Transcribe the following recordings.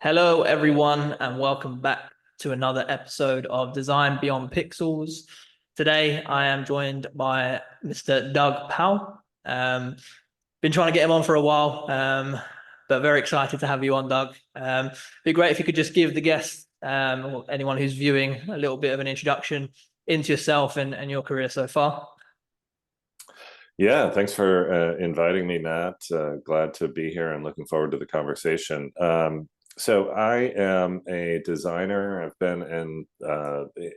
Hello, everyone, and welcome back to another episode of Design Beyond Pixels. Today, I am joined by Mr. Doug Powell. Been trying to get him on for a while, but very excited to have you on, Doug. Be great if you could just give the guests or anyone who's viewing a little bit of an introduction into yourself and your career so far. Yeah, thanks for inviting me, Matt. Glad to be here and looking forward to the conversation. So I am a designer. I've been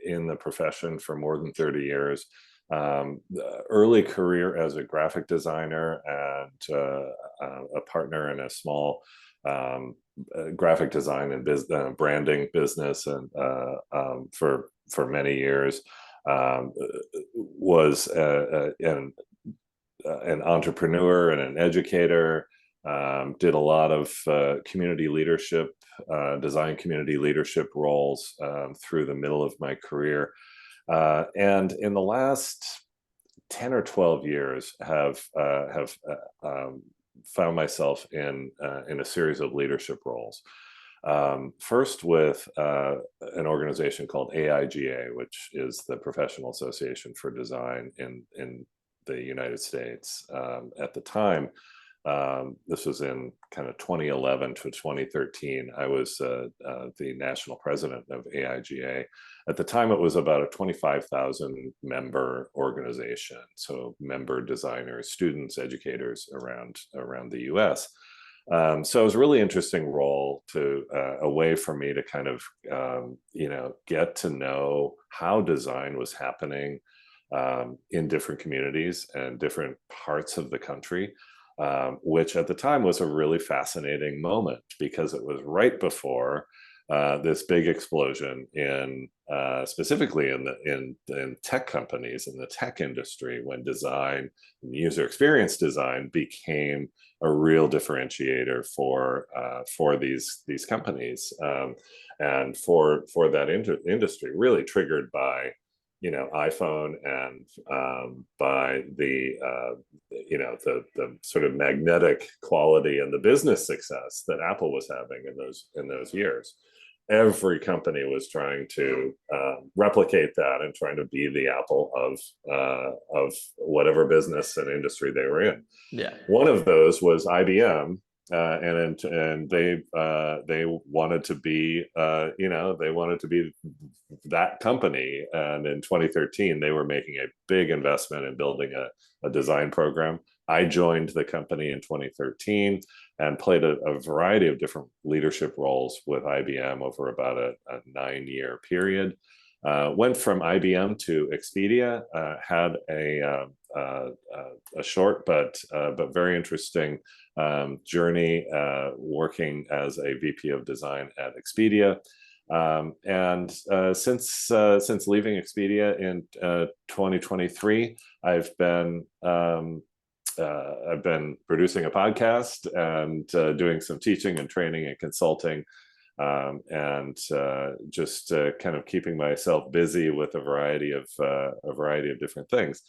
in the profession for more than 30 years. Early career as a graphic designer and a partner in a small graphic design and branding business, and for many years was an entrepreneur and an educator. Did a lot of community leadership, design community leadership roles through the middle of my career. And in the last 10 or 12 years have found myself in a series of leadership roles. First with an organization called AIGA, which is the Professional Association for Design in the United States. At the time, this was in kind of 2011 to 2013. I was the national president of AIGA. At the time, it was about a 25,000 member organization, so member designers, students, educators around the U.S. So it was a really interesting role a way for me to kind of get to know how design was happening in different communities and different parts of the country, which at the time was a really fascinating moment because it was right before this big explosion in specifically in tech companies, in the tech industry, when design and user experience design became a real differentiator for these companies, and for that industry, really triggered by iPhone and by the sort of magnetic quality and the business success that Apple was having in those years. Every company was trying to replicate that and trying to be the Apple of whatever business and industry they were in. Yeah. One of those was IBM. And they wanted to be that company. And in 2013, they were making a big investment in building a design program. I joined the company in 2013 and played a variety of different leadership roles with IBM over about a 9-year period. Went from IBM to Expedia, had a short but very interesting journey working as a VP of design at Expedia. And since leaving Expedia in 2023, I've been producing a podcast and doing some teaching and training and consulting, and just kind of keeping myself busy with a variety of different things.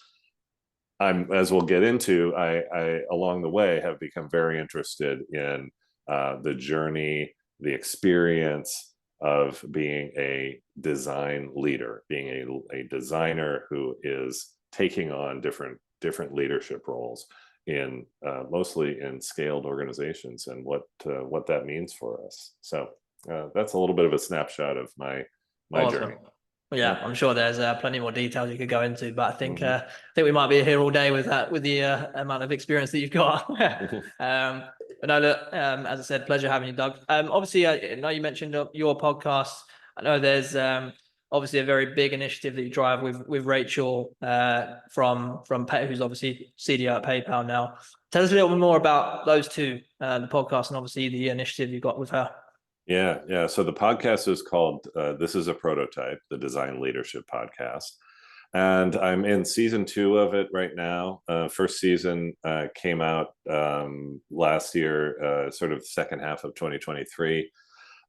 As we'll get into, I along the way have become very interested in the journey, the experience of being a design leader, being a designer who is taking on different leadership roles in mostly in scaled organizations, and what that means for us. So that's a little bit of a snapshot of my Awesome. journey. Yeah, I'm sure there's plenty more details you could go into, but I think we might be here all day with the amount of experience that you've got. But no, look, as I said, pleasure having you, Doug. Obviously, I know you mentioned your podcast. I know there's obviously a very big initiative that you drive with Rachel from who's obviously CDO at PayPal now. Tell us a little bit more about those two, the podcast and obviously the initiative you've got with her. Yeah. So the podcast is called This is a Prototype, the Design Leadership Podcast. And I'm in season 2 of it right now. First season came out last year, sort of second half of 2023.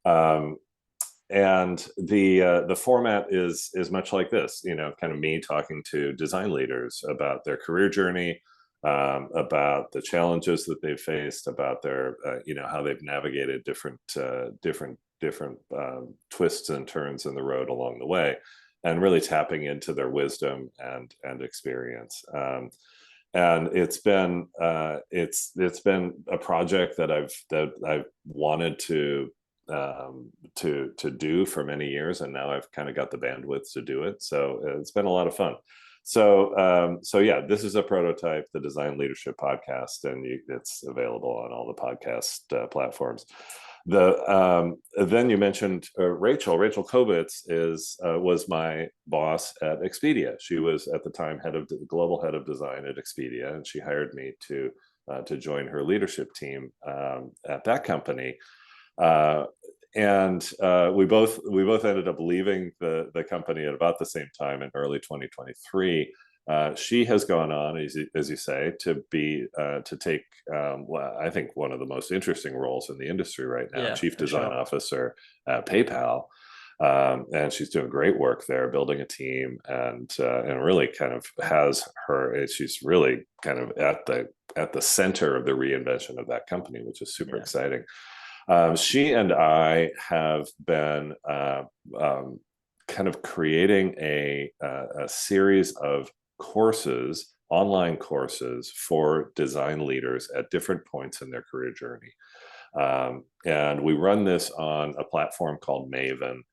And the format is much like this, kind of me talking to design leaders about their career journey, about the challenges that they've faced, about their, how they've navigated different twists and turns in the road along the way, and really tapping into their wisdom and experience. And it's been a project that I've wanted to do for many years, and now I've kind of got the bandwidth to do it. So it's been a lot of fun. So yeah, this is a prototype, the Design Leadership Podcast, and it's available on all the podcast platforms. Then you mentioned Rachel Kobitz was my boss at Expedia. She was at the time global head of design at Expedia, and she hired me to join her leadership team at that company. And we both ended up leaving the company at about the same time in early 2023. She has gone on, as you say, to take I think one of the most interesting roles in the industry right now, Chief Design Officer at PayPal. And she's doing great work there, building a team, and really kind of she's really kind of at the center of the reinvention of that company, which is super exciting. She and I have been kind of creating a series of courses, online courses for design leaders at different points in their career journey. And we run this on a platform called Maven,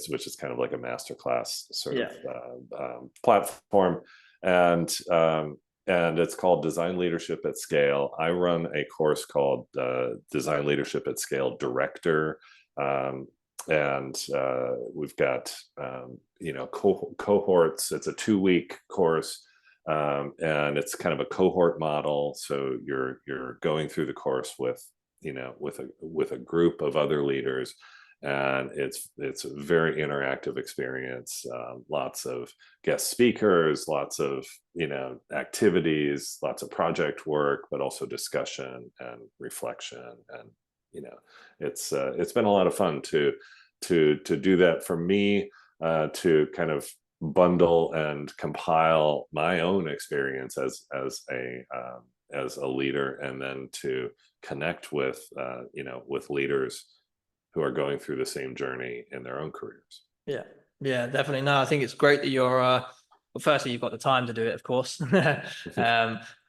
which is kind of like a masterclass sort of platform. And it's called Design Leadership at Scale. I run a course called Design Leadership at Scale Director. And we've got, cohorts. It's a 2-week course. And it's kind of a cohort model. So you're going through the course with a group of other leaders. And it's a very interactive experience. Lots of guest speakers, lots of activities, lots of project work, but also discussion and reflection. And it's been a lot of fun to do that for me, to kind of bundle and compile my own experience as a leader, and then to connect with with leaders who are going through the same journey in their own careers. Yeah, definitely. No, I think it's great that you're, well, firstly, you've got the time to do it, of course. But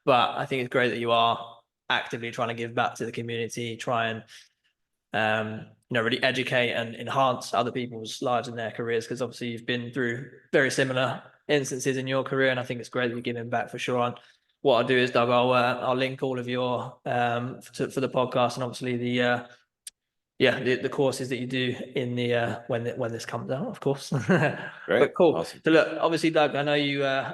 I think it's great that you are actively trying to give back to the community, try and, really educate and enhance other people's lives and their careers. Because obviously you've been through very similar instances in your career. And I think it's great that you're giving back for sure. And what I'll do is, Doug, I'll link all of your, for the podcast, and obviously the courses that you do in the when this comes out, of course. Great. But cool. Awesome. So look, obviously, Doug, I know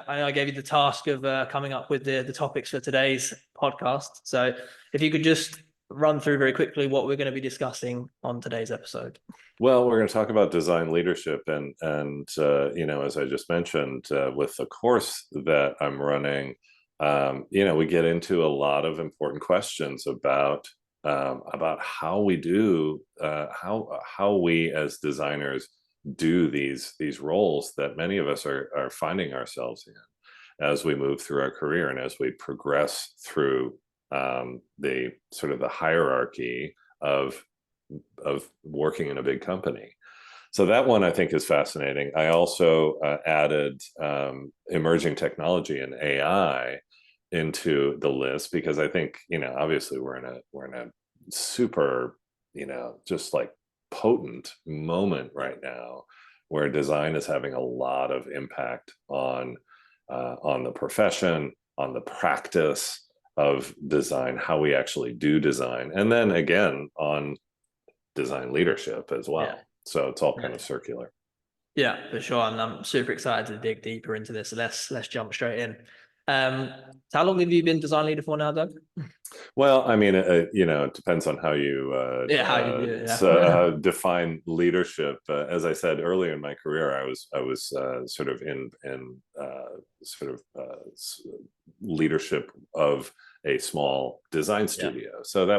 I gave you the task of coming up with the topics for today's podcast. So if you could just run through very quickly what we're going to be discussing on today's episode. Well, we're going to talk about design leadership, and as I just mentioned, with the course that I'm running, we get into a lot of important questions about how we do how we as designers do these roles that many of us are finding ourselves in as we move through our career and as we progress through the sort of the hierarchy of working in a big company. So that one I think is fascinating. I also added emerging technology and AI into the list, because I think, obviously we're in a super, just like potent moment right now where design is having a lot of impact on the profession, on the practice of design, how we actually do design, and then again on design leadership as well. Yeah. So it's all kind of circular. Yeah, for sure. And I'm super excited to dig deeper into this. So let's jump straight in. So how long have you been design leader for now, Doug? Well, I mean, it depends on how you how you do it, define leadership. As I said early in my career, I was sort of in leadership of a small design Yeah. studio. So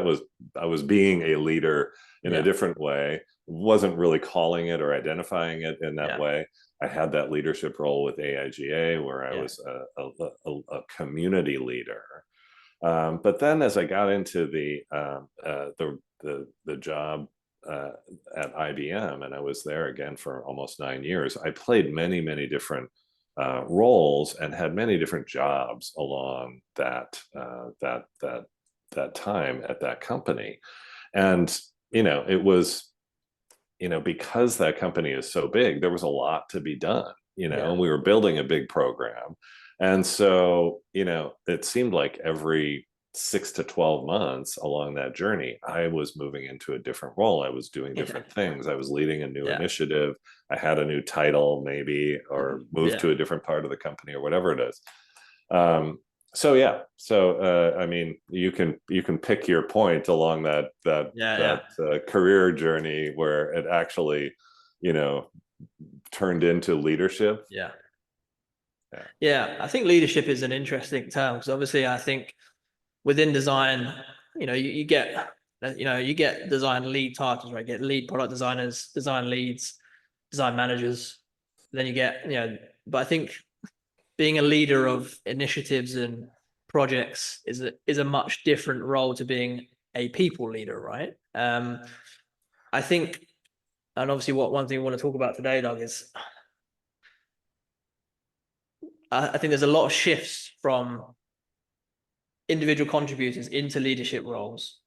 I was being a leader in a Yeah. different way, wasn't really calling it or identifying it in that Yeah. way. I had that leadership role with AIGA where I Yeah. was a community leader. But then as I got into the job at IBM, and I was there again for almost 9 years, I played many different roles and had many different jobs along that time at that company. And it was, because that company is so big, there was a lot to be done, Yeah. and we were building a big program. And so, it seemed like every 6 to 12 months along that journey, I was moving into a different role. I was doing Yeah. different things. I was leading a new Yeah. initiative. I had a new title, maybe, or moved Yeah. to a different part of the company or whatever it is. So yeah, so I mean, you can pick your point along that career journey where it actually, you know, turned into leadership. Yeah. Yeah. Yeah. I think leadership is an interesting term because obviously I think within design, you get design lead titles, right? You get lead product designers, design leads, design managers. Then you get, but I think being a leader of initiatives and projects is a much different role to being a people leader, right? I think, and obviously, one thing we want to talk about today, Doug, is I think there's a lot of shifts from individual contributors into leadership roles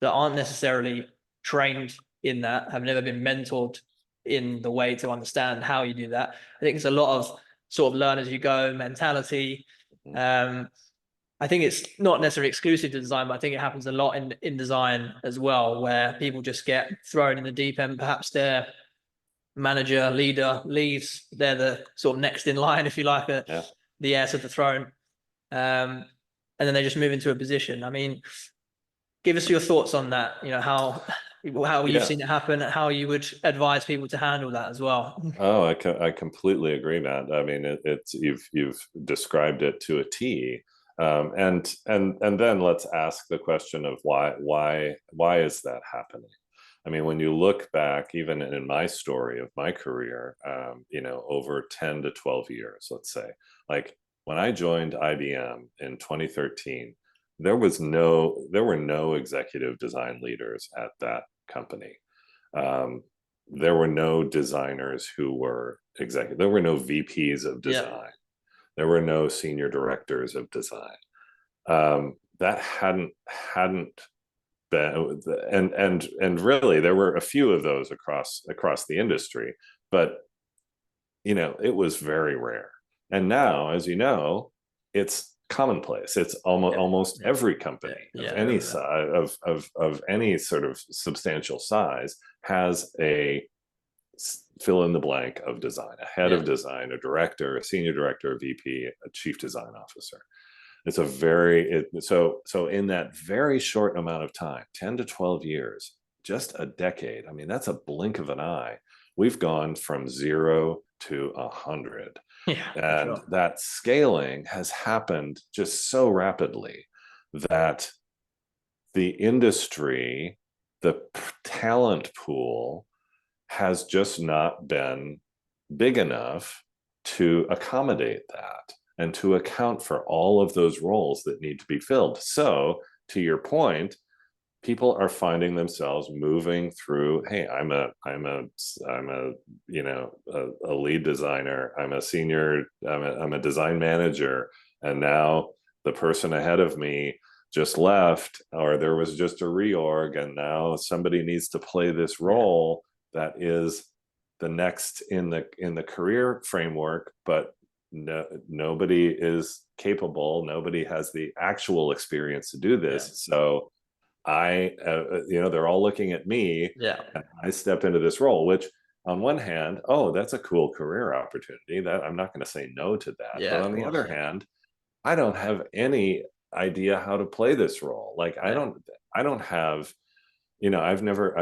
that aren't necessarily trained in that, have never been mentored in the way to understand how you do that. I think it's a lot of sort of learn as you go mentality. I think it's not necessarily exclusive to design, but I think it happens a lot in design as well, where people just get thrown in the deep end. Perhaps their manager, leader leaves. They're the sort of next in line, if you like, Yeah. the heir to the throne. And then they just move into a position. I mean, give us your thoughts on that. How you've Yeah. seen it happen, how you would advise people to handle that as well. Oh, I completely agree, Matt. I mean, it's you've described it to a T. And then let's ask the question of why is that happening? I mean, when you look back, even in my story of my career, over 10 to 12 years, let's say, like when I joined IBM in 2013, there were no executive design leaders at that company. There were no designers who were executive. There were no VPs of design. Yeah. There were no senior directors of design. That hadn't been, and really there were a few of those across the industry, but it was very rare. And now, as you know, it's commonplace. It's almost every company of any size, of any sort of substantial size, has a fill in the blank of design, a head of design, a director, a senior director, a VP, a chief design officer. It's so in that very short amount of time, 10 to 12 years, just a decade. I mean, that's a blink of an eye. We've gone from 0 to 100. Yeah. And that scaling has happened just so rapidly that the industry, the talent pool, has just not been big enough to accommodate that and to account for all of those roles that need to be filled. So, to your point, people are finding themselves moving through, hey, I'm a lead designer, I'm a design manager, and now the person ahead of me just left, or there was just a reorg, and now somebody needs to play this role that is the next in the career framework, but nobody is capable, nobody has the actual experience to do this. So they're all looking at me, and I step into this role, which on one hand, that's a cool career opportunity, that I'm not going to say no to that. But on the other hand, I don't have any idea how to play this role. Like I don't have, I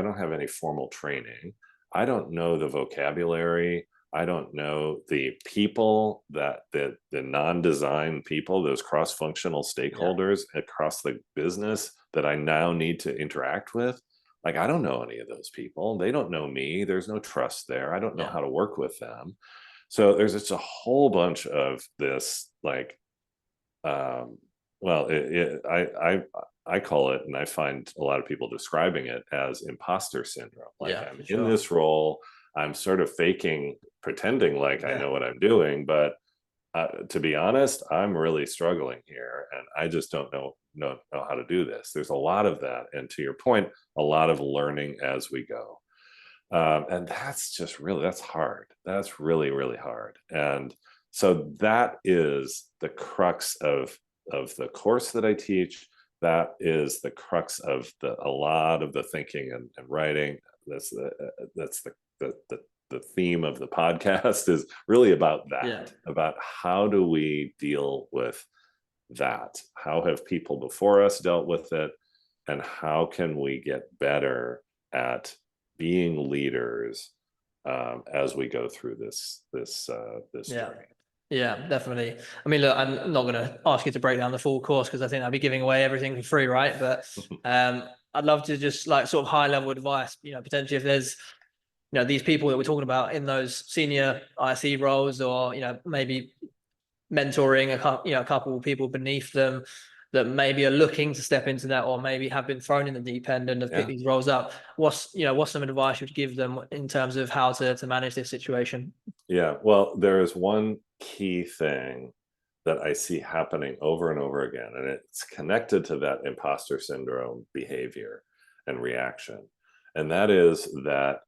don't have any formal training. I don't know the vocabulary. I don't know the people that the non-design people, those cross-functional Yeah. stakeholders across the business that I now need to interact with. Like, I don't know any of those people. They don't know me. There's no trust there. I don't know Yeah. how to work with them. So there's just a whole bunch of this, like, um, well, I call it, and I find a lot of people describing it as imposter syndrome. Like, Yeah, I'm for in sure. this role, I'm sort of faking, pretending like I Yeah. know what I'm doing, but to be honest, I'm really struggling here, and I just don't know how to do this. There's a lot of that, and to your point, a lot of learning as we go. And that's just really, that's hard. That's really, really hard. And so that is the crux of the course that I teach. That is the crux of a lot of the thinking and writing. That's the theme of the podcast is really about Yeah. that, about how do we deal with that? How have people before us dealt with it? And how can we get better at being leaders as we go through this Yeah. journey? Yeah, definitely. I mean, look, I'm not going to ask you to break down the full course because I think I'd be giving away everything for free, right? But I'd love to just like sort of high level advice, potentially if there's, these people that we're talking about in those senior IC roles, or, maybe mentoring a couple of people beneath them that maybe are looking to step into that, or maybe have been thrown in the deep end and have picked Yeah. these roles up. What's some advice you'd give them in terms of how to manage this situation? Yeah. Well, there is one key thing that I see happening over and over again, and it's connected to that imposter syndrome behavior and reaction. And that is that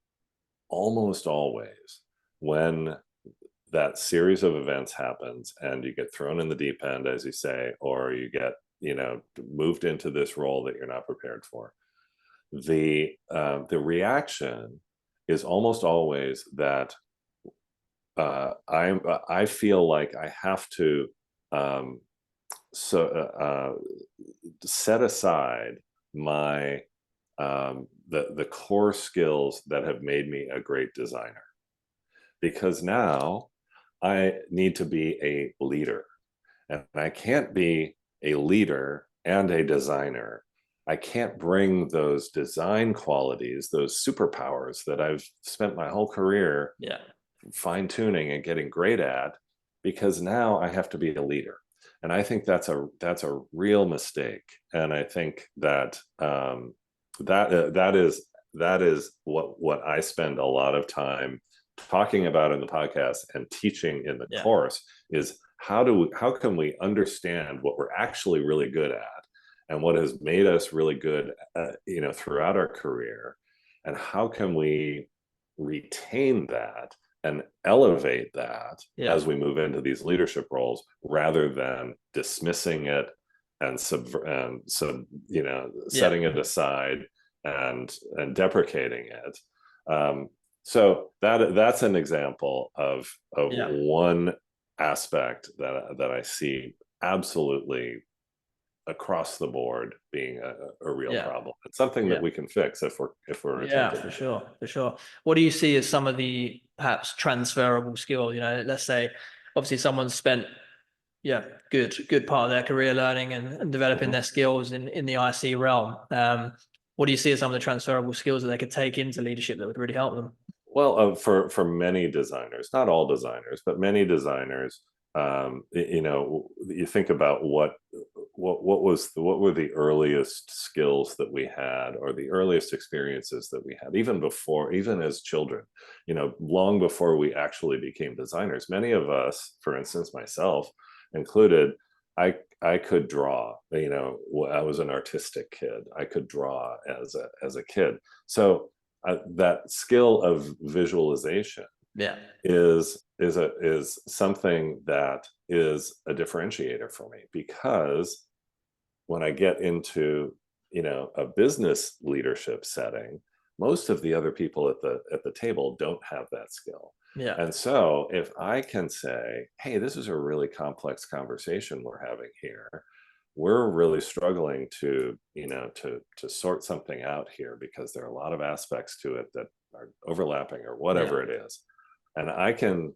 almost always when that series of events happens and you get thrown in the deep end, as you say, or you get, moved into this role that you're not prepared for, the reaction is almost always that I feel like I have to um, so set aside my the core skills that have made me a great designer, because now I need to be a leader, and I can't be a leader and a designer. I can't bring those design qualities, those superpowers that I've spent my whole career Yeah. fine tuning and getting great at, because now I have to be a leader. And I think that's a real mistake. And I think that that is what I spend a lot of time talking about in the podcast and teaching in the Yeah. course is how can we understand what we're actually really good at and what has made us really good throughout our career, and how can we retain that and elevate that Yeah. as we move into these leadership roles, rather than dismissing it and Yeah. setting it aside and deprecating it. So that's an example of Yeah. one aspect that I see absolutely across the board being a real Yeah. problem. It's something that Yeah. we can fix if we're Yeah, attentive for to. sure, for sure. What do you see as some of the perhaps transferable skills? Let's say obviously someone's spent, yeah, good part of their career learning and developing Mhm. their skills in the IC realm. What do you see as some of the transferable skills that they could take into leadership that would really help them? Well, for many designers, not all designers, but many designers, you think about what were the earliest skills that we had, or the earliest experiences that we had, even as children, long before we actually became designers. Many of us, for instance, myself included, I could draw. I was an artistic kid. I could draw as a kid. So that skill of visualization Yeah. is something that is a differentiator for me, because when I get into a business leadership setting, most of the other people at the table don't have that skill. Yeah. And so if I can say, hey, this is a really complex conversation we're having here, we're really struggling to sort something out here because there are a lot of aspects to it that are overlapping or Yeah. whatever it is. and I can,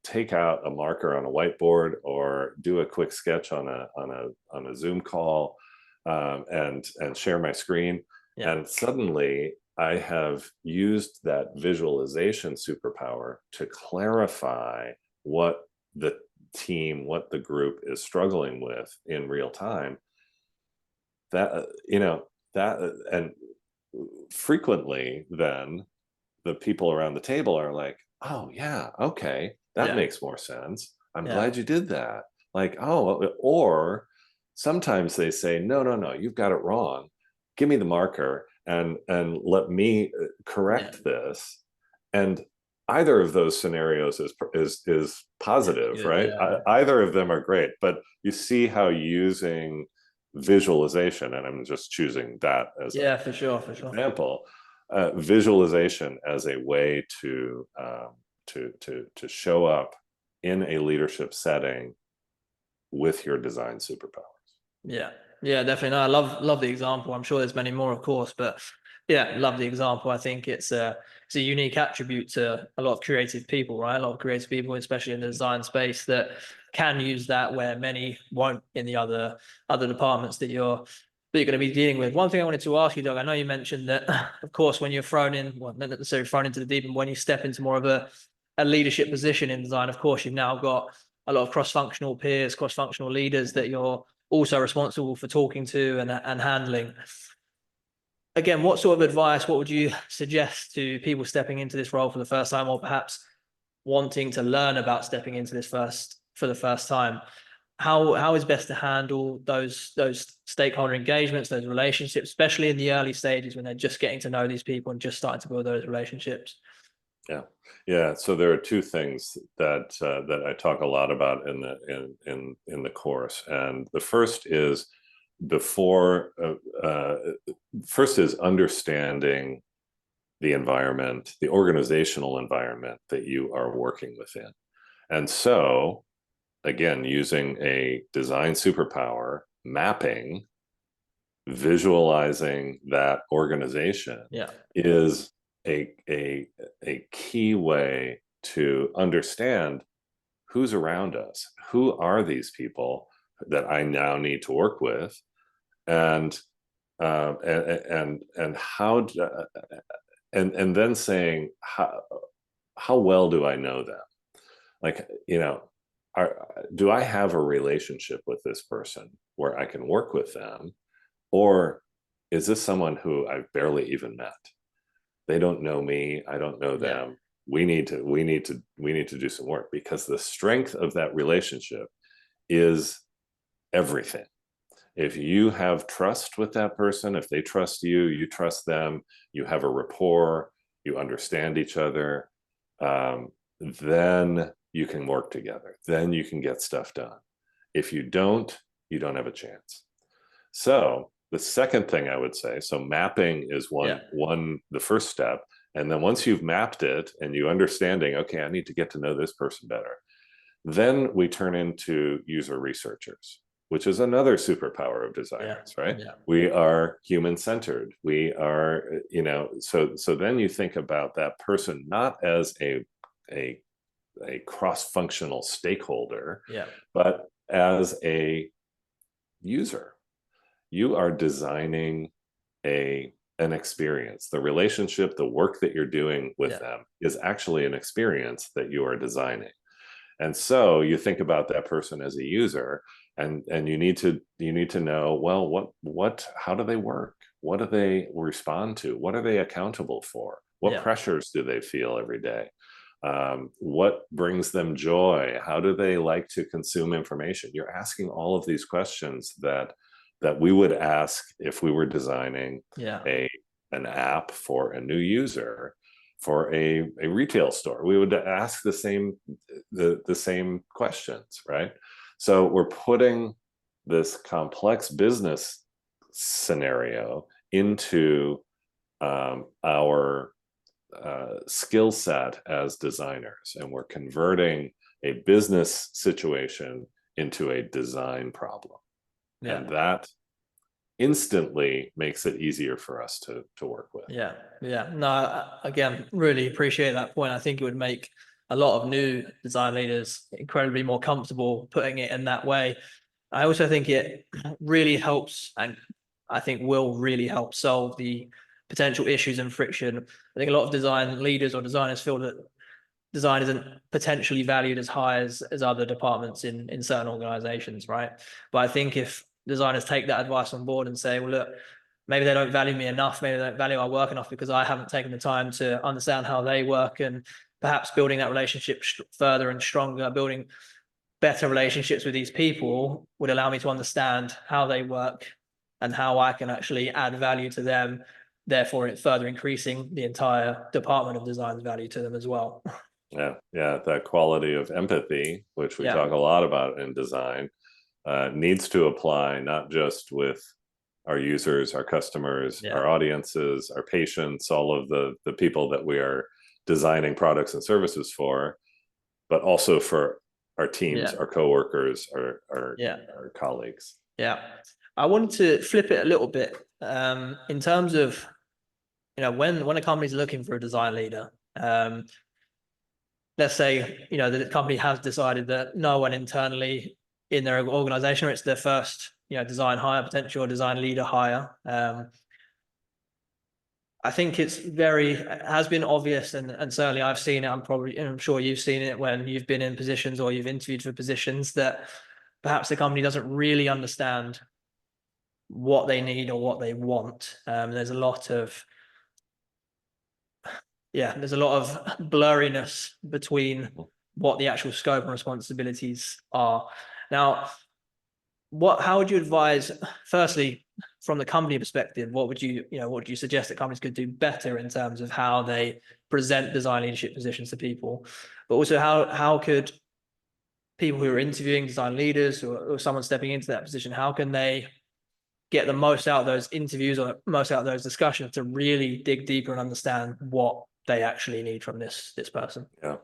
take out a marker on a whiteboard or do a quick sketch on a Zoom call, and share my screen. Yeah. And suddenly I have used that visualization superpower to clarify what the team, what the group is struggling with in real time. That, and frequently then the people around the table are like, oh yeah, okay, that Yeah. makes more sense. I'm Yeah. glad you did that. Like, oh, or sometimes they say, no, no, no, you've got it wrong. Give me the marker and let me correct this. And either of those scenarios is positive, Good. right? Yeah. Either of them are great, but you see how using visualization, and I'm just choosing that as Yeah, for sure. For an sure. example, visualization as a way to show up in a leadership setting with your design superpowers. Yeah. Yeah, definitely. No, I love the example. I'm sure there's many more, of course, but yeah, love the example. I think it's a unique attribute to a lot of creative people, right? A lot of creative people, especially in the design space, that can use that where many won't in the other departments that you're going to be dealing with. One thing I wanted to ask you, Doug, I know you mentioned that, of course, when you're thrown in, well, not necessarily thrown into the deep end, when you step into more of a leadership position in design, of course, you've now got a lot of cross-functional peers, cross-functional leaders that you're also responsible for talking to and handling. Again, what sort of advice, what would you suggest to people stepping into this role for the first time, or perhaps wanting to learn about stepping into this for the first time? How is best to handle those stakeholder engagements, those relationships, especially in the early stages when they're just getting to know these people and just starting to build those relationships? Yeah. So there are two things that I talk a lot about in the course, and the first is before first is understanding the environment, the organizational environment that you are working within. And so, again, using a design superpower, mapping, visualizing that organization is a key way to understand who's around us, who are these people that I now need to work with, and how and then saying how well do I know them? Like, do I have a relationship with this person where I can work with them, or is this someone who I've barely even met? They don't know me, I don't know them. We need to do some work, because the strength of that relationship is everything. If you have trust with that person, if they trust you, you trust them, you have a rapport, you understand each other, then you can work together. Then you can get stuff done. If you don't have a chance. So the second thing I would say, so mapping is the first step. And then once you've mapped it and you understanding, okay, I need to get to know this person better, then we turn into user researchers, which is another superpower of designers, right? Yeah. We are human-centered. We are, so then you think about that person not as a cross-functional stakeholder, but as a user. You are designing an experience. The relationship, the work that you're doing with them is actually an experience that you are designing. And so you think about that person as a user, and you need to know, well, how do they work? What do they respond to? What are they accountable for? What pressures do they feel every day? What brings them joy? How do they like to consume information? You're asking all of these questions that we would ask if we were designing an app for a new user for a retail store. We would ask the same questions, right? So we're putting this complex business scenario into our skill set as designers, and we're converting a business situation into a design problem. And that instantly makes it easier for us to work with. Yeah, yeah. No, again, really appreciate that point. I think it would make a lot of new design leaders incredibly more comfortable putting it in that way. I also think it really helps, and I think will really help solve the potential issues and friction. I think a lot of design leaders or designers feel that design isn't potentially valued as high as other departments in certain organizations, right? But I think if designers take that advice on board and say, well, look, maybe they don't value me enough, maybe they don't value our work enough because I haven't taken the time to understand how they work, and perhaps building that relationship further and stronger, building better relationships with these people would allow me to understand how they work and how I can actually add value to them, therefore it further increasing the entire department of design's value to them as well. Yeah, that quality of empathy, which we talk a lot about in design, needs to apply not just with our users, our customers, our audiences, our patients, all of the people that we are designing products and services for, but also for our teams, our coworkers, our colleagues. Yeah, I wanted to flip it a little bit in terms of, when a company's looking for a design leader. Let's say, the company has decided that no one internally in their organization, or it's their first, design hire, potential design leader hire. I think it has been obvious, and certainly I've seen it. I'm sure you've seen it when you've been in positions or you've interviewed for positions, that perhaps the company doesn't really understand what they need or what they want. There's a lot of blurriness between what the actual scope and responsibilities are. Now, how would you advise, firstly, from the company perspective, what would you suggest that companies could do better in terms of how they present design leadership positions to people? But also, how could people who are interviewing design leaders, or someone stepping into that position, how can they get the most out of those interviews or most out of those discussions to really dig deeper and understand what they actually need from this person? Yeah.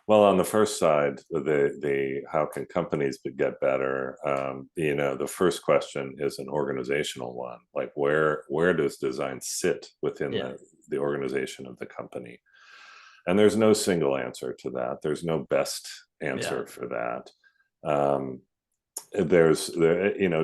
Well, on the first side, the how can companies get better? The first question is an organizational one, like where does design sit within the organization of the company? And there's no single answer to that. There's no best answer for that.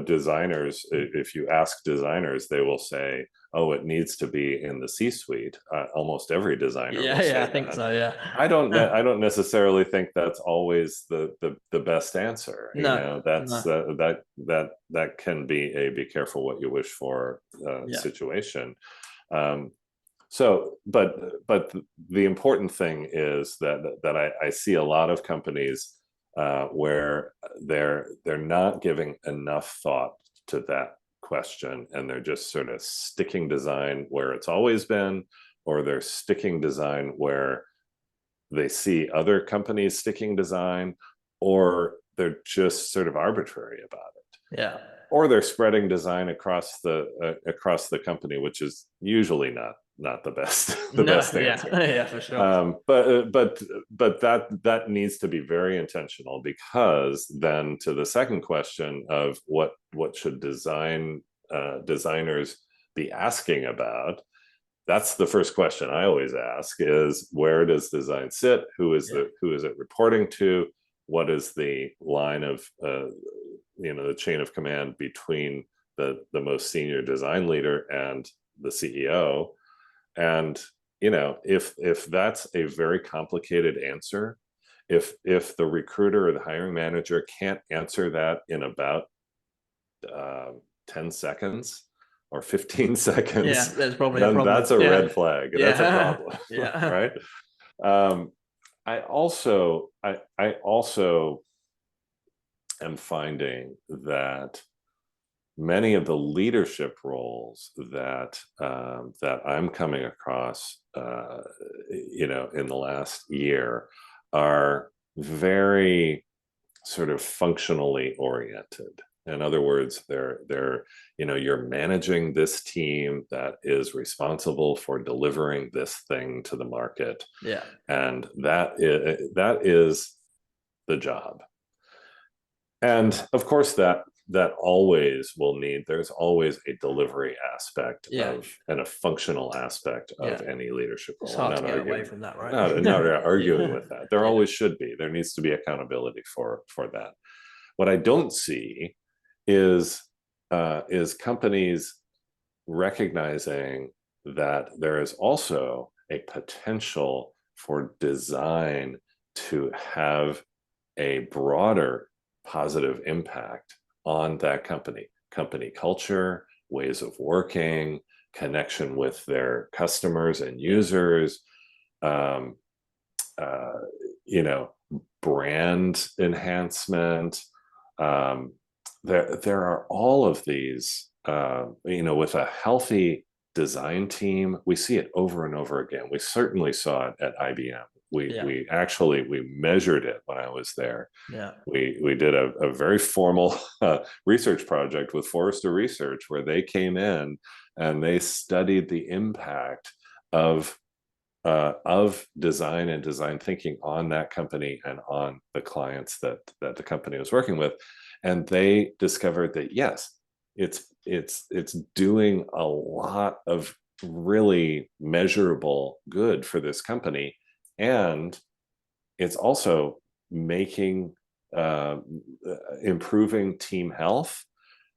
Designers, if you ask designers, they will say, oh, it needs to be in the C-suite. Almost every designer will say I think that. so. Yeah. I don't necessarily think that's always the best answer. No, That's that can be a be careful what you wish for situation. But the important thing is that I see a lot of companies where they're not giving enough thought to that question, and they're just sort of sticking design where it's always been, or they're sticking design where they see other companies sticking design, or they're just sort of arbitrary about it. Yeah. Or they're spreading design across the company, which is usually not the best best answer. Yeah, for sure. But that needs to be very intentional, because then to the second question of what should designers be asking about, that's the first question I always ask, is where does design sit? Who is it reporting to? What is the line of the chain of command between the most senior design leader and the CEO? And if that's a very complicated answer, if the recruiter or the hiring manager can't answer that in about 10 seconds or 15 seconds, there's probably then a problem. that's a red flag. That's a problem. Right. I also am finding that many of the leadership roles that I'm coming across, in the last year, are very sort of functionally oriented. In other words, you're managing this team that is responsible for delivering this thing to the market. Yeah. And that is the job. And of course, that that always will need, there's always a delivery aspect Yeah. of, and a functional aspect of Yeah. any leadership It's role. I'm hard to not get away arguing, from that, right? not arguing Yeah. with that. There Yeah. always should be. There needs to be accountability for that. What I don't see is companies recognizing that there is also a potential for design to have a broader positive impact on that company culture, ways of working, connection with their customers and users, um, uh, you know, brand enhancement. Um, there are all of these, you know, with a healthy design team, we see it over and over again. We certainly saw it at IBM. Yeah. We measured it when I was there. Yeah. We did a very formal research project with Forrester Research, where they came in and they studied the impact of design and design thinking on that company and on the clients that the company was working with, and they discovered that yes, it's doing a lot of really measurable good for this company, and it's also making improving team health,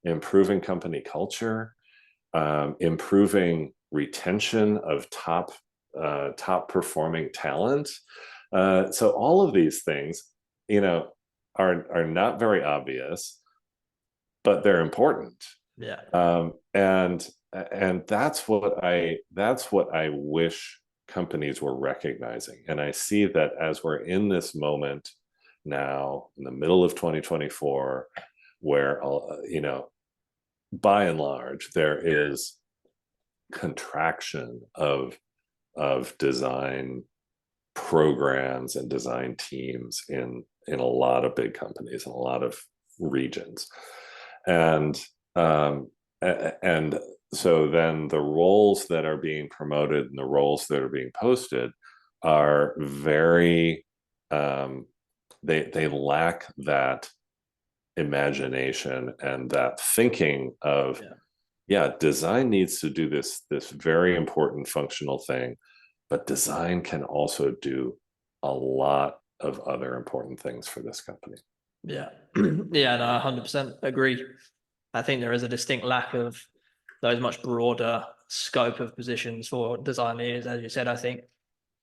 improving company culture, improving retention of top performing talent. So all of these things, you know, are not very obvious, but they're important. Yeah. And that's what I wish companies were recognizing. And I see that as we're in this moment now, in the middle of 2024, where you know, by and large, there is contraction of design programs and design teams in a lot of big companies in a lot of regions, and so then the roles that are being promoted and the roles that are being posted are very they lack that imagination and that thinking of design needs to do this very important functional thing, but design can also do a lot of other important things for this company. Yeah. Yeah, no, 100% agree. I think there is a distinct lack of those much broader scope of positions for design leaders. As you said, I think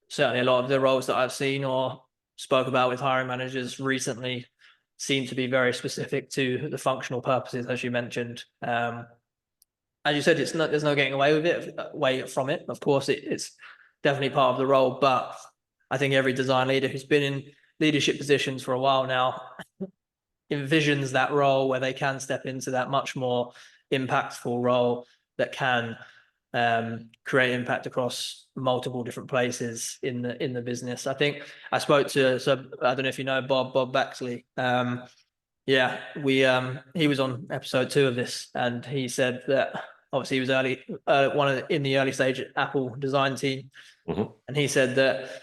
certainly a lot of the roles that I've seen or spoke about with hiring managers recently seem to be very specific to the functional purposes, as you mentioned. As you said, there's no getting away from it. Of course, it's definitely part of the role, but I think every design leader who's been in leadership positions for a while now envisions that role where they can step into that much more impactful role that can create impact across multiple different places in the business. I think I spoke to, so I don't know if you know Bob Baxley. Yeah, he was on episode 2 of this, and he said that obviously he was in the early stage Apple design team, and he said that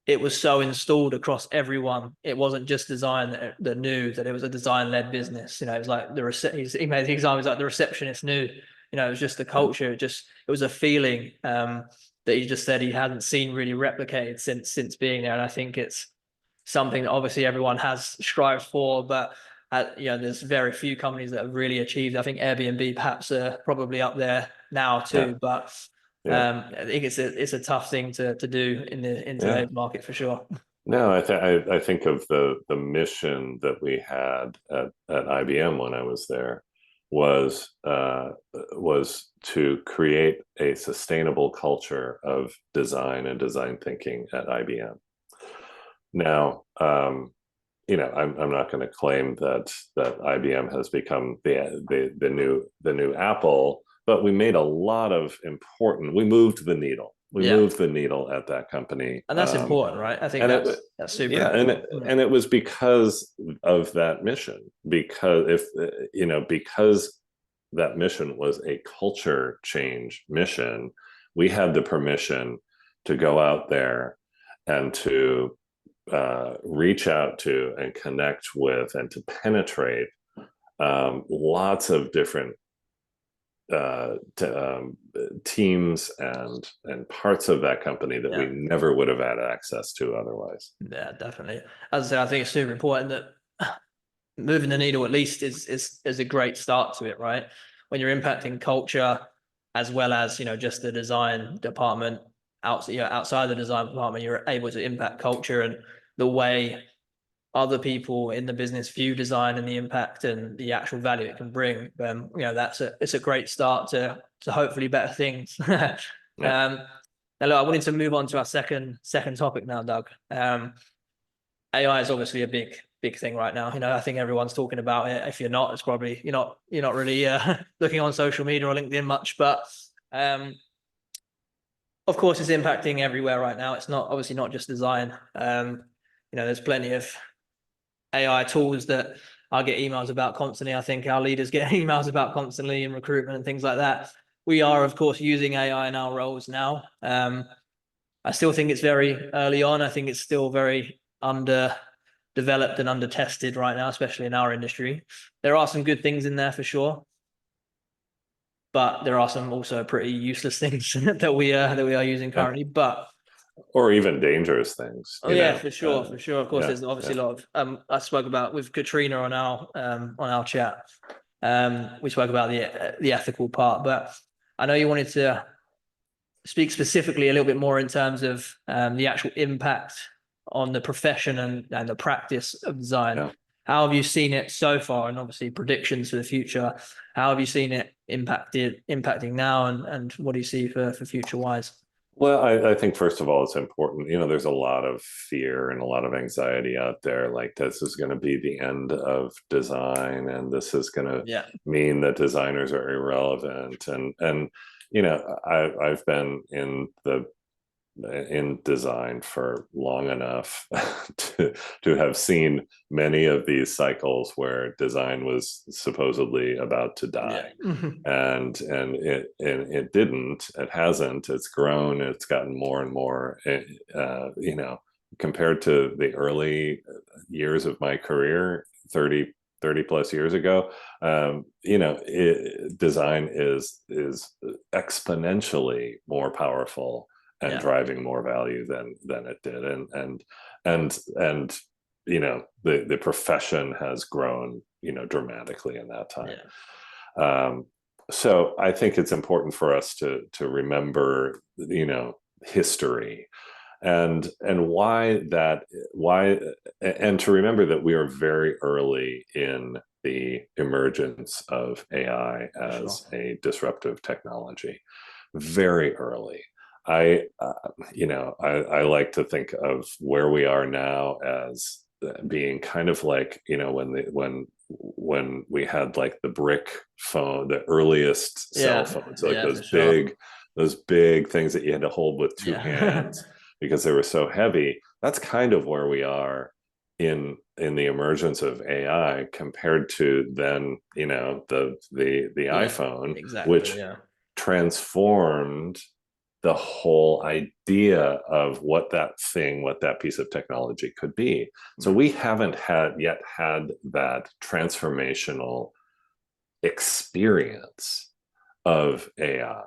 it was so installed across everyone. It wasn't just design that knew that it was a design-led business. You know, it was like he made the examples like the receptionist knew. You know, it was just the culture. It was a feeling that he just said he hadn't seen really replicated since being there. And I think it's something that obviously everyone has strived for, but you know, there's very few companies that have really achieved. I think Airbnb perhaps are probably up there now too, but I think it's a tough thing to do in today's market for sure. No, I think of the mission that we had at IBM when I was there was to create a sustainable culture of design and design thinking at IBM. Now, you know, I'm not going to claim that IBM has become the new Apple, but we made a lot of we moved the needle. We moved the needle at that company, and that's important, right? I think that's super. Yeah, and it was because of that mission. Because because that mission was a culture change mission, we had the permission to go out there and to reach out to and connect with and to penetrate lots of different teams and parts of that company that we never would have had access to otherwise. Yeah, definitely. As I said, I think it's super important that moving the needle at least is a great start to it, right? When you're impacting culture as well as, you know, just the design department outside the design department, you're able to impact culture and the way other people in the business view design and the impact and the actual value it can bring. You know, it's a great start to hopefully better things. Yeah. Now look, I wanted to move on to our second topic now, Doug. AI is obviously a big thing right now. You know, I think everyone's talking about it. If you're not, it's probably you're not really looking on social media or LinkedIn much. But of course, it's impacting everywhere right now. It's not obviously not just design. You know, there's plenty of AI tools that I get emails about constantly. I think our leaders get emails about constantly in recruitment and things like that. We are, of course, using AI in our roles now. I still think it's very early on. I think it's still very underdeveloped and under-tested right now, especially in our industry. There are some good things in there for sure, but there are some also pretty useless things that we are using currently. But or even dangerous things. oh yeah, for sure, for sure. Of course, yeah, there's obviously a lot of I spoke about with Katrina on our chat. We spoke about the ethical part, but I know you wanted to speak specifically a little bit more in terms of the actual impact on the profession and the practice of design. Yeah. How have you seen it so far, and obviously predictions for the future? How have you seen it impacting now, and what do you see for future wise? Well, I think first of all, it's important. You know, there's a lot of fear and a lot of anxiety out there. Like this is going to be the end of design, and this is going to mean that designers are irrelevant. And you know, I've been in design for long enough to have seen many of these cycles where design was supposedly about to die. And it didn't. It hasn't. It's grown. It's gotten more and more. You know, compared to the early years of my career, 30 plus years ago, you know, design is exponentially more powerful and driving more value than it did. And you know, the profession has grown, you know, dramatically in that time. So I think it's important for us to remember, you know, history and why and to remember that we are very early in the emergence of AI as a disruptive technology. Very early. You know, I like to think of where we are now as being kind of like, you know, when we had like the brick phone, the earliest cell phones, like those big things that you had to hold with two hands because they were so heavy. That's kind of where we are in the emergence of AI compared to then, you know, the iPhone, which transformed the whole idea of what that piece of technology could be. So we haven't yet had that transformational experience of AI.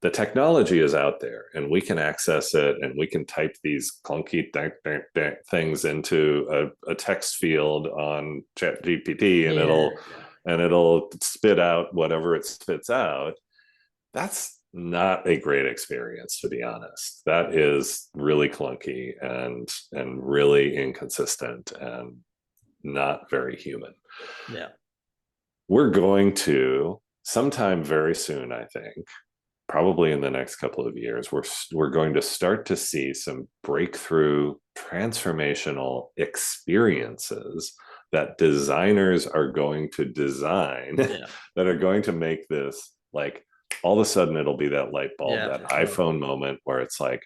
The technology is out there and we can access it, and we can type these clunky things into a text field on ChatGPT and it'll spit out whatever it spits out. That's not a great experience, to be honest. That is really clunky and really inconsistent and not very human. We're going to sometime very soon, I think, probably in the next couple of years, we're going to start to see some breakthrough transformational experiences that designers are going to design that are going to make this, like, all of a sudden it'll be that light bulb, that iPhone moment where it's like,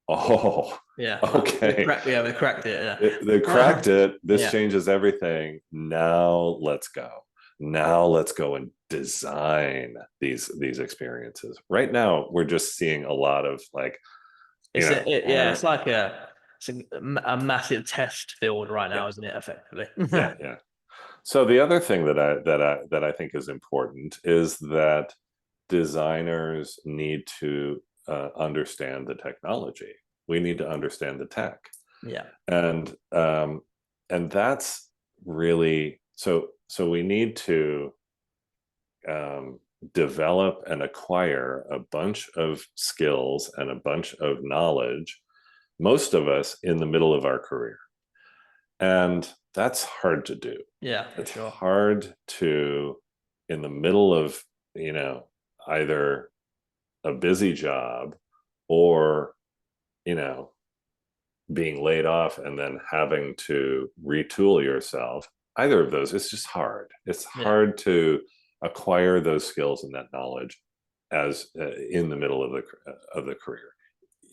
oh, okay, we cracked it. They cracked it. This changes everything. Now let's go. Now let's go and design these experiences. Right now, we're just seeing a lot of like, it's like a massive test field right now, isn't it? Effectively. Yeah. So the other thing that I think is important is that designers need to understand the technology. We need to understand the tech, Yeah. and that's really so. So we need to develop and acquire a bunch of skills and a bunch of knowledge, most of us in the middle of our career. And that's hard to do. Yeah, for It's sure. hard to, in the middle of, either a busy job or, you know, being laid off and then having to retool yourself. Either of those, it's just hard. It's Yeah. hard to acquire those skills and that knowledge as in the middle of the career.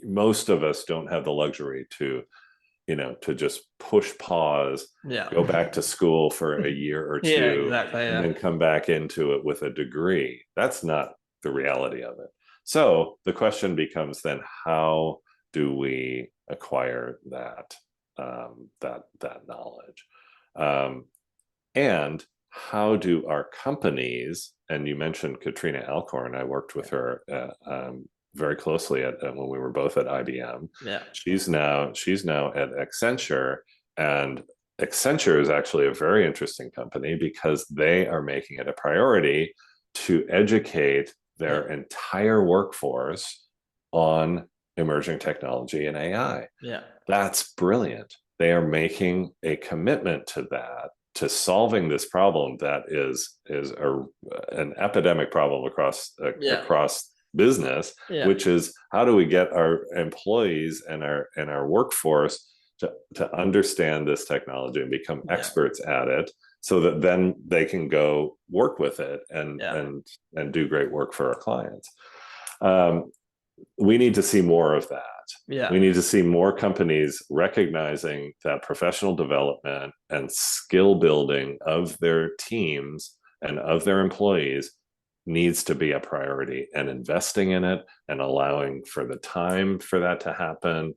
Most of us don't have the luxury to to just push pause, Yeah. go back to school for a year or Yeah, two, exactly. and Yeah. then come back into it with a degree. That's not the reality of it. So the question becomes then, how do we acquire that knowledge? And how do our companies, and you mentioned Katrina Alcorn, I worked with her very closely when we were both at IBM. Yeah. She's now at Accenture, and Accenture is actually a very interesting company because they are making it a priority to educate their entire workforce on emerging technology and AI. Yeah. That's brilliant. They are making a commitment to that, to solving this problem that is an epidemic problem across business, Yeah. which is, how do we get our employees and our workforce to understand this technology and become experts at it, so that then they can go work with it and do great work for our clients. We need to see more of that. Yeah. We need to see more companies recognizing that professional development and skill building of their teams and of their employees needs to be a priority, and investing in it and allowing for the time for that to happen.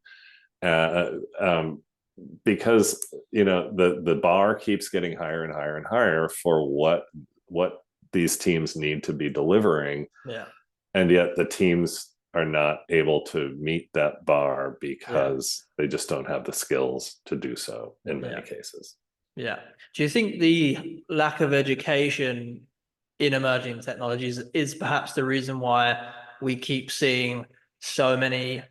Because the bar keeps getting higher and higher and higher for what these teams need to be delivering. Yeah. And yet the teams are not able to meet that bar because they just don't have the skills to do so in many cases. Yeah. Do you think the lack of education in emerging technologies is perhaps the reason why we keep seeing so many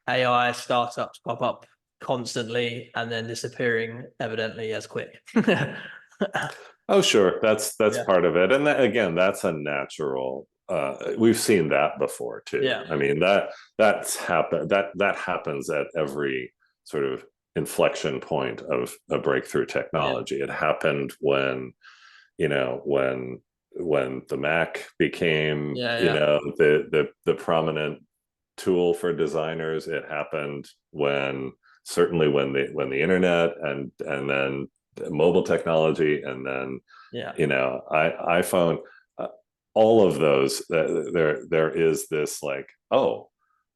AI startups pop up constantly and then disappearing evidently as quick? Oh, sure. That's part of it. And again, that's a natural, we've seen that before too. Yeah. I mean, that happens at every sort of inflection point of a breakthrough technology. It happened when the Mac became the prominent tool for designers. It happened certainly when the internet and then mobile technology, and then iPhone, all of those, there is this like, oh,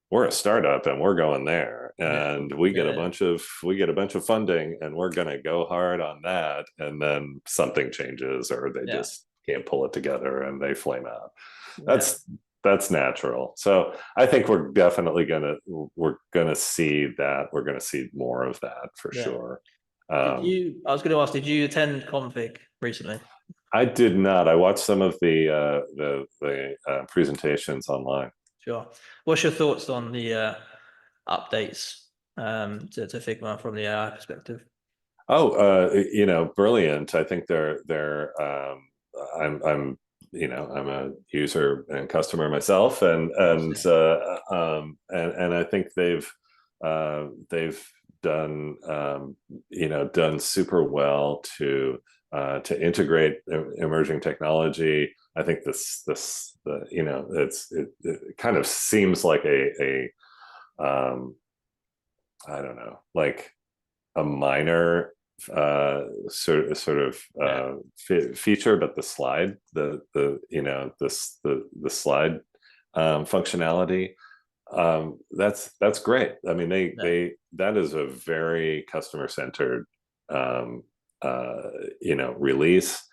we're a startup and we're going there, and we get a bunch of funding and we're going to go hard on that, and then something changes, or they just can't pull it together and they flame out. That's natural. So I think we're definitely gonna see that. We're gonna see more of that for sure. I was going to ask, did you attend Config recently? I did not. I watched some of the presentations online. Sure. What's your thoughts on the updates to Figma from the AI perspective? Oh, brilliant. I think I'm a user and customer myself, and I think they've done done super well to integrate emerging technology. I think it kind of seems like a I don't know, like a minor feature, but the slide functionality, that's great. I mean, that is a very customer centered release,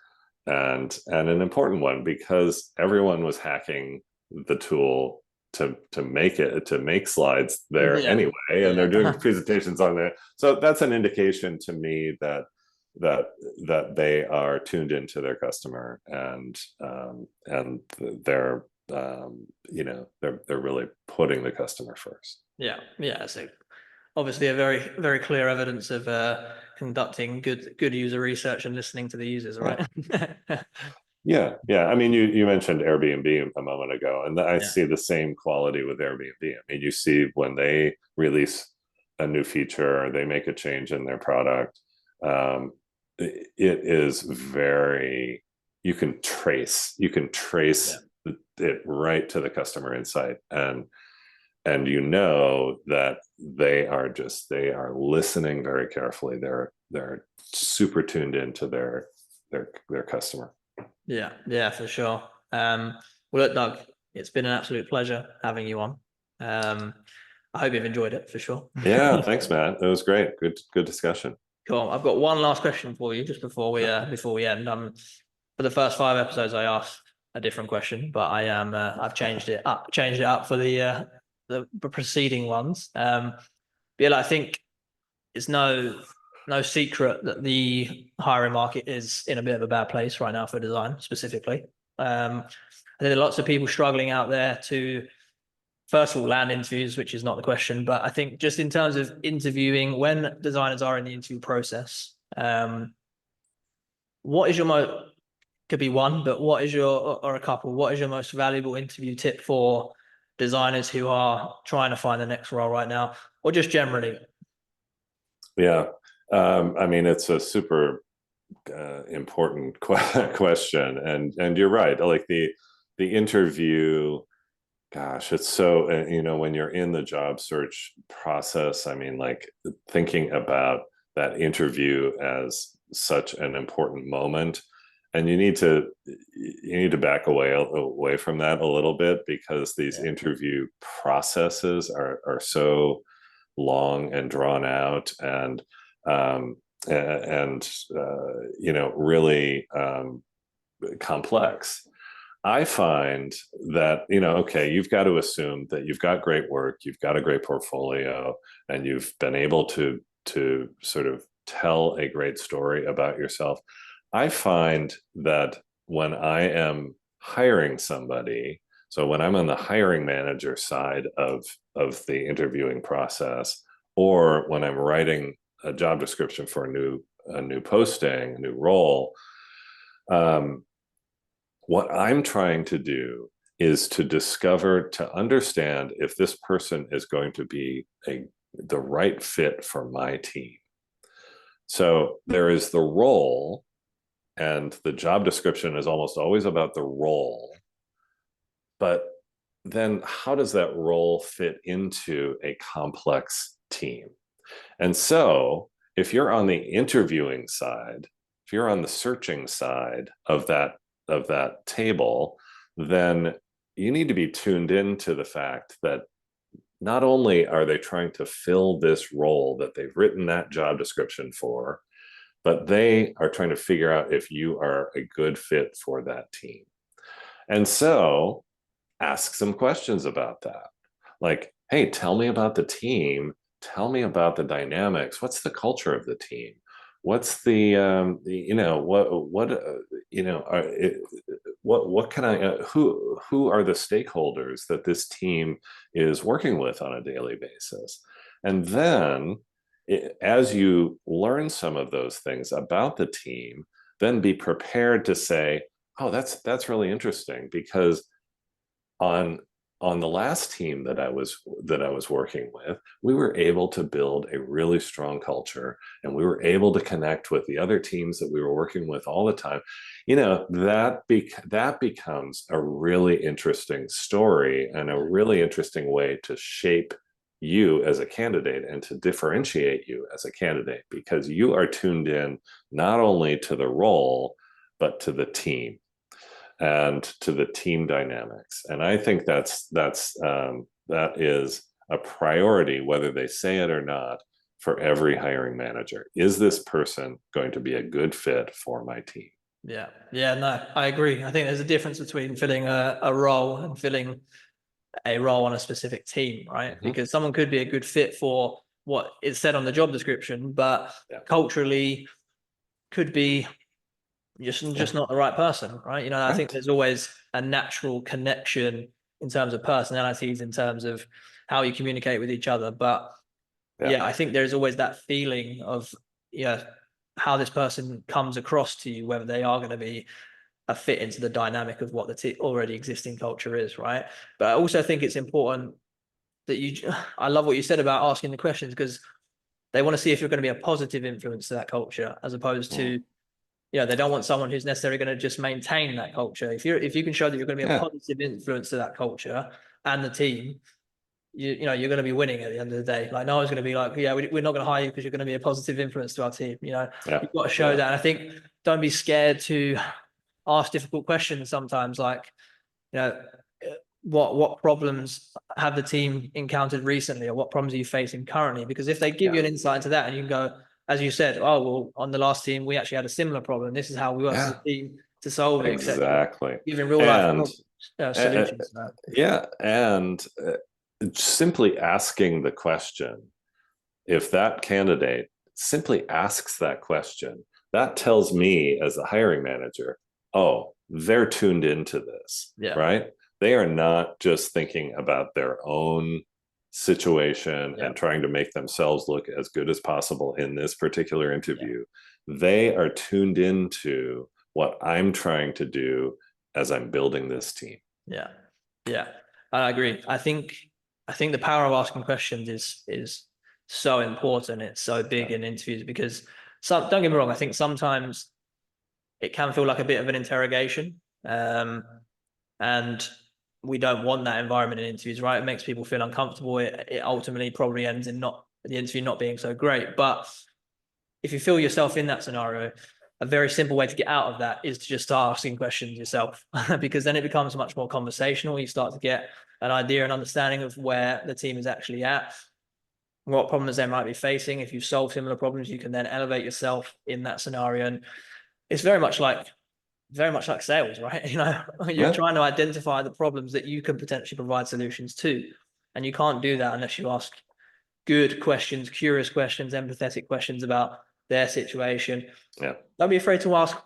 and an important one because everyone was hacking the tool to make slides there Yeah. anyway, and they're doing Yeah. presentations on there. So that's an indication to me that they are tuned into their customer, and they're they're really putting the customer first. Yeah. Yeah. So obviously a very, very clear evidence of conducting good user research and listening to the users, right? Yeah. I mean, you mentioned Airbnb a moment ago, and I Yeah. see the same quality with Airbnb. I mean, you see when they release a new feature or they make a change in their product, it is very, you can trace Yeah. it right to the customer insight, and that they are listening very carefully. They're super tuned into their customer. Yeah. Yeah, for sure. Well, look, Doug, it's been an absolute pleasure having you on. Um, I hope you've enjoyed it for sure. Yeah, thanks, Matt. It was great. Good discussion. Cool. I've got one last question for you just before we end. For the first 5 episodes, I asked a different question, but I've changed it up for the preceding ones. Yeah, I think it's no secret that the hiring market is in a bit of a bad place right now for design specifically. I think there are lots of people struggling out there to, first of all, land interviews, which is not the question, but I think just in terms of interviewing, when designers are in the interview process, what is your could be one, but what is or a couple, what is your most valuable interview tip for designers who are trying to find the next role right now, or just generally? Yeah. I mean, it's a super important question, and you're right. Like the interview, gosh, it's so when you're in the job search process. I mean, like thinking about that interview as such an important moment, and you need to back away from that a little bit, because these Yeah. interview processes are so long and drawn out, um, really complex. I find that, okay, you've got to assume that you've got great work, you've got a great portfolio, and you've been able to sort of tell a great story about yourself. I find that when I am hiring somebody, so when I'm on the hiring manager side of the interviewing process, or when I'm writing a job description for a new posting, a new role, um, what I'm trying to do is to understand if this person is going to be the right fit for my team. So there is the role, and the job description is almost always about the role. But then how does that role fit into a complex team? And so if you're on the interviewing side, if you're on the searching side of that table, then you need to be tuned into the fact that not only are they trying to fill this role that they've written that job description for, but they are trying to figure out if you are a good fit for that team. And so ask some questions about that. Like, hey, tell me about the team. Tell me about the dynamics. What's the culture of the team? What's what can I, who are the stakeholders that this team is working with on a daily basis? And then as you learn some of those things about the team, then be prepared to say, oh, that's really interesting, because on the last team that I was working with, we were able to build a really strong culture, and we were able to connect with the other teams that we were working with all the time. That becomes a really interesting story, and a really interesting way to shape you as a candidate and to differentiate you as a candidate, because you are tuned in not only to the role, but to the team and to the team dynamics. And I think that is a priority, whether they say it or not, for every hiring manager. Is this person going to be a good fit for my team? Yeah. Yeah, no, I agree. I think there's a difference between filling a role and filling a role on a specific team, right? Mm-hmm. Because someone could be a good fit for what is said on the job description, but Yeah. culturally could be just not the right person, right? You know, I think Right. there's always a natural connection in terms of personalities, in terms of how you communicate with each other. But yeah, I think there's always that feeling of, yeah, how this person comes across to you, whether they are going to be a fit into the dynamic of what the already existing culture is, right? But I also think it's important that I love what you said about asking the questions, because they want to see if you're going to be a positive influence to that culture, as opposed to, they don't want someone who's necessarily going to just maintain that culture. If you can show that you're going to be a positive influence to that culture and the team, you're going to be winning at the end of the day. Like, no one's going to be like, yeah, we're not going to hire you because you're going to be a positive influence to our team. You've got to show that. And I think, don't be scared to ask difficult questions sometimes, like, what problems have the team encountered recently, or what problems are you facing currently? Because if they give you an insight into that, and you can go, as you said, oh, well, on the last team, we actually had a similar problem. This is how we worked as a team to solve it, etc. Exactly. Giving real life solutions. And simply asking the question, if that candidate simply asks that question, that tells me as a hiring manager, oh, they're tuned into this, right? They are not just thinking about their own situation and trying to make themselves look as good as possible in this particular interview. They are tuned into what I'm trying to do as I'm building this team. Yeah, I agree. I think the power of asking questions is so important. It's so big in interviews, because don't get me wrong, I think sometimes it can feel like a bit of an interrogation, and we don't want that environment in interviews, right? It makes people feel uncomfortable. It ultimately probably ends in the interview not being so great. But if you feel yourself in that scenario, a very simple way to get out of that is to just start asking questions yourself, because then it becomes much more conversational. You start to get an idea and understanding of where the team is actually at, what problems they might be facing. If you solve similar problems, you can then elevate yourself in that scenario. And it's very much like sales, right? You're trying to identify the problems that you can potentially provide solutions to. And you can't do that unless you ask good questions, curious questions, empathetic questions about their situation. Don't be afraid to ask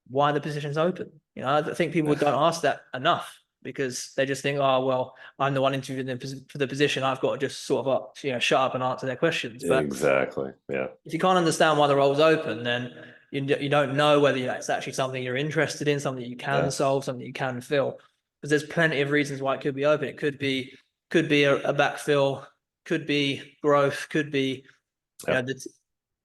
why the position's open. I think people don't ask that enough, because they just think, oh, well, I'm the one interviewing for the position, I've got to just sort of shut up and answer their questions. But if you can't understand why the role's open, then you don't know whether it's actually something you're interested in, something you can solve, something you can fill. Because there's plenty of reasons why it could be open. It could be a backfill, could be growth, could be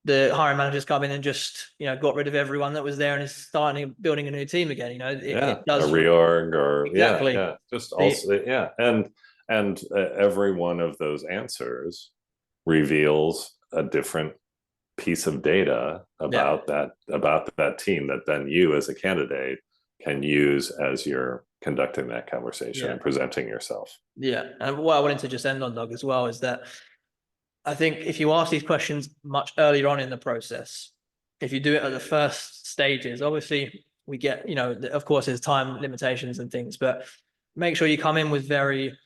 the hiring manager's come in and just got rid of everyone that was there and is starting building a new team again. It does a reorg, or just also and every one of those answers reveals a different piece of data about that team that then you as a candidate can use as you're conducting that conversation and presenting yourself. And what I wanted to just end on, Doug, as well, is that I think if you ask these questions much earlier on in the process, if you do it at the first stages, obviously we get, of course there's time limitations and things, but make sure you come in with very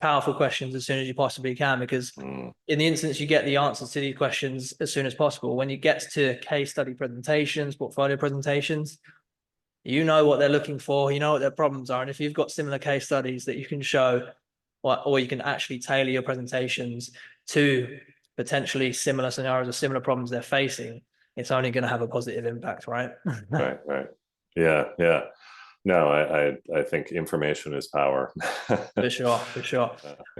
powerful questions as soon as you possibly can, because in the instance you get the answers to these questions as soon as possible, when you get to case study presentations, portfolio presentations, you know what they're looking for, you know what their problems are. And if you've got similar case studies that you can show, or you can actually tailor your presentations to potentially similar scenarios or similar problems they're facing, it's only going to have a positive impact, right? Right. Yeah. No, I think information is power. For sure.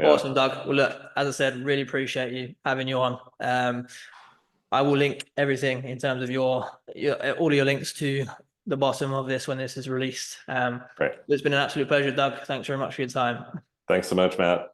Awesome, Doug. Well, look, as I said, really appreciate you having you on. I will link everything in terms of all of your links to the bottom of this when this is released. It's been an absolute pleasure, Doug. Thanks very much for your time. Thanks so much, Matt.